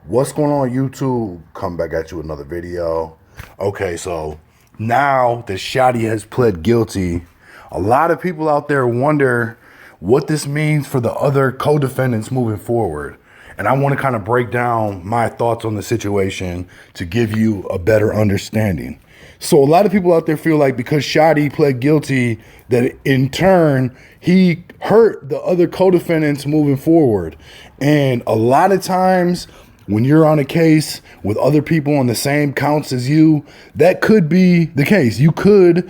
What's going on, YouTube? Come back at you with another video. Okay, so now that Shotty has pled guilty, a lot of people out there wonder what this means for the other co-defendants moving forward. And I want to kind of break down my thoughts on the situation to give you a better understanding. So a lot of people out there feel like because Shotty pled guilty, that in turn, he hurt the other co-defendants moving forward. And a lot of times, when you're on a case with other people on the same counts as you, that could be the case. You could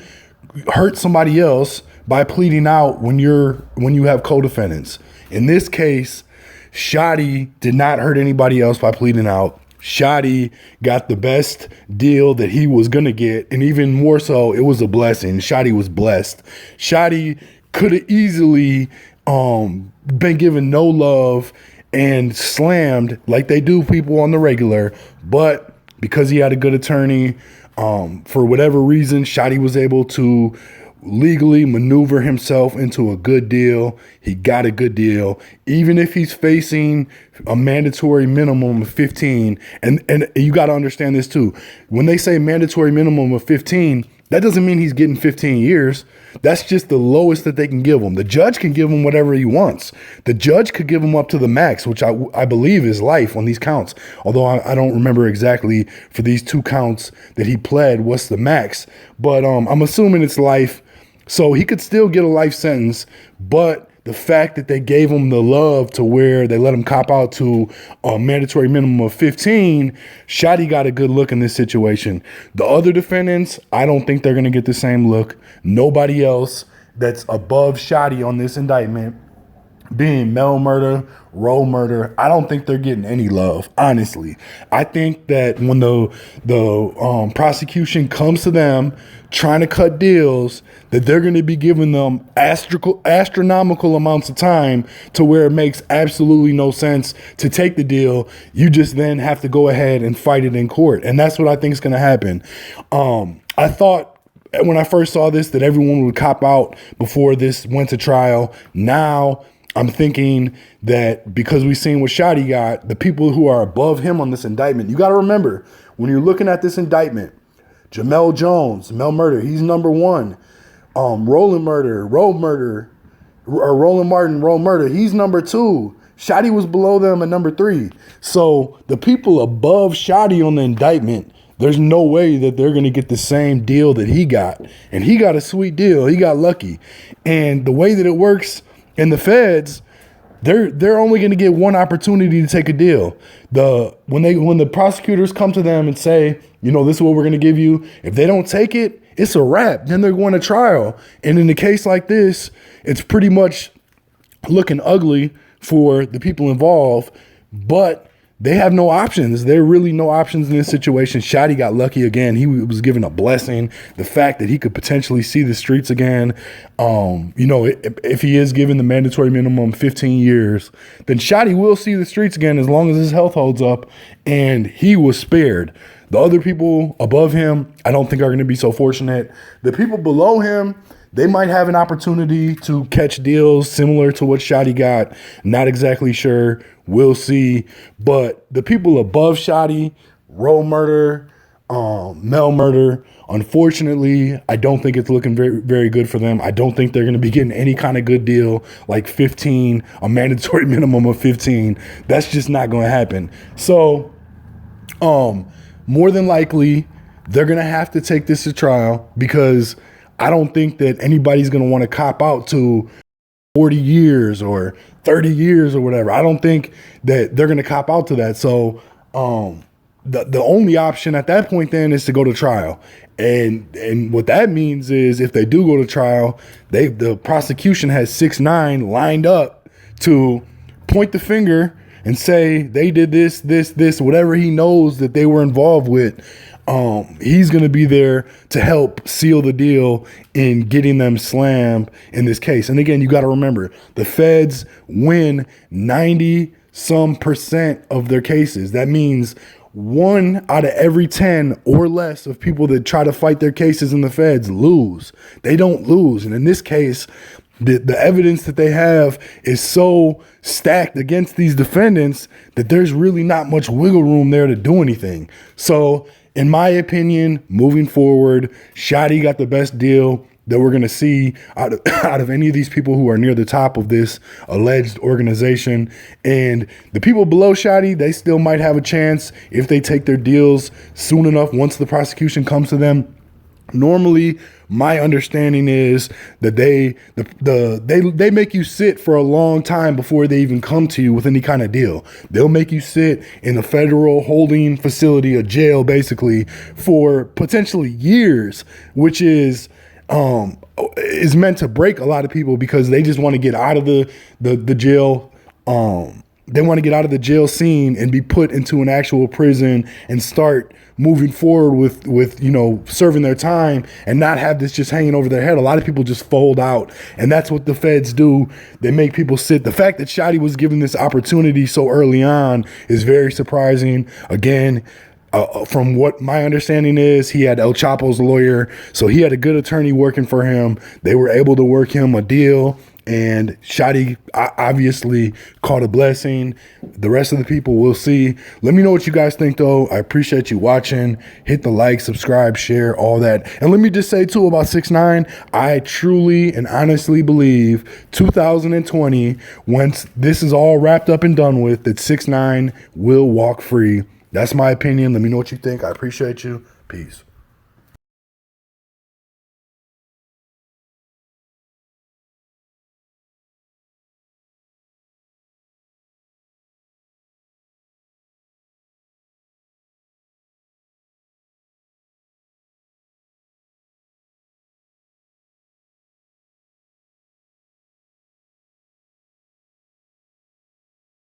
hurt somebody else by pleading out when you have co-defendants. In this case, Shotty did not hurt anybody else by pleading out. Shotty got the best deal that he was gonna get, and even more so, it was a blessing. Shotty was blessed. Shotty could have easily been given no love and slammed like they do people on the regular, but because he had a good attorney, for whatever reason, Shotty was able to legally maneuver himself into a good deal. He got a good deal, even if he's facing a mandatory minimum of 15. And you got to understand this too. When they say mandatory minimum of 15, that doesn't mean he's getting 15 years. That's just the lowest that they can give him. The judge can give him whatever he wants. The judge could give him up to the max, which I believe is life on these counts. Although I don't remember exactly for these two counts that he pled what's the max. But I'm assuming it's life. So he could still get a life sentence, but the fact that they gave him the love to where they let him cop out to a mandatory minimum of 15, Shotty got a good look in this situation. The other defendants, I don't think they're going to get the same look. Nobody else that's above Shotty on this indictment, being MEL murder, roll murder, I don't think they're getting any love, honestly. I think that when the prosecution comes to them trying to cut deals, that they're going to be giving them astronomical amounts of time to where it makes absolutely no sense to take the deal. You just then have to go ahead and fight it in court. And that's what I think is going to happen. I thought when I first saw this that everyone would cop out before this went to trial. Now I'm thinking that because we've seen what Shotty got, the people who are above him on this indictment, you got to remember, when you're looking at this indictment, Jamel Jones, MEL murder, he's number one. Roland Martin, roll murder, he's number two. Shotty was below them at number three. So the people above Shotty on the indictment, there's no way that they're going to get the same deal that he got. And he got a sweet deal. He got lucky. And the way that it works in the feds, they're only going to get one opportunity to take a deal. When the prosecutors come to them and say, you know, this is what we're going to give you, if they don't take it, it's a wrap. Then they're going to trial. And in a case like this, it's pretty much looking ugly for the people involved, but they have no options. There are really no options in this situation. Shotty got lucky again. He was given a blessing. The fact that he could potentially see the streets again, you know, if he is given the mandatory minimum 15 years, then Shotty will see the streets again as long as his health holds up, and he was spared. The other people above him, I don't think are going to be so fortunate. The people below him, they might have an opportunity to catch deals similar to what Shotty got. Not exactly sure. We'll see. But the people above Shotty, roll murder, MEL murder, unfortunately, I don't think it's looking very, very good for them. I don't think they're going to be getting any kind of good deal like 15, a mandatory minimum of 15. That's just not going to happen. So, more than likely, they're going to have to take this to trial because I don't think that anybody's going to want to cop out to 40 years or 30 years or whatever. I don't think that they're going to cop out to that. So the only option at that point then is to go to trial. And what that means is if they do go to trial, the prosecution has 6IX9INE lined up to point the finger and say they did this, whatever he knows that they were involved with. He's going to be there to help seal the deal in getting them slammed in this case. And again, you got to remember, the feds win 90% of their cases. That means 1 out of every 10 or less of people that try to fight their cases in the feds lose. They don't lose. And in this case, the evidence that they have is so stacked against these defendants that there's really not much wiggle room there to do anything. So in my opinion, moving forward, Shotty got the best deal that we're going to see out of any of these people who are near the top of this alleged organization. And the people below Shotty, they still might have a chance if they take their deals soon enough once the prosecution comes to them. Normally, my understanding is that they make you sit for a long time before they even come to you with any kind of deal. They'll make you sit in a federal holding facility, a jail, basically, for potentially years, which is meant to break a lot of people because they just want to get out of the jail. They want to get out of the jail scene and be put into an actual prison and start moving forward with serving their time and not have this just hanging over their head. A lot of people just fold out, and that's what the feds do. They make people sit. The fact that Shotty was given this opportunity so early on is very surprising. Again, from what my understanding is, he had El Chapo's lawyer, so he had a good attorney working for him. They were able to work him a deal, and Shotty obviously caught a blessing. The rest of the people, we'll see. Let me know what you guys think, though. I appreciate you watching. Hit the like, subscribe, share, all that. And let me just say, too, about 6ix9ine, I truly and honestly believe 2020, once this is all wrapped up and done with, that 6ix9ine will walk free. That's my opinion. Let me know what you think. I appreciate you. Peace.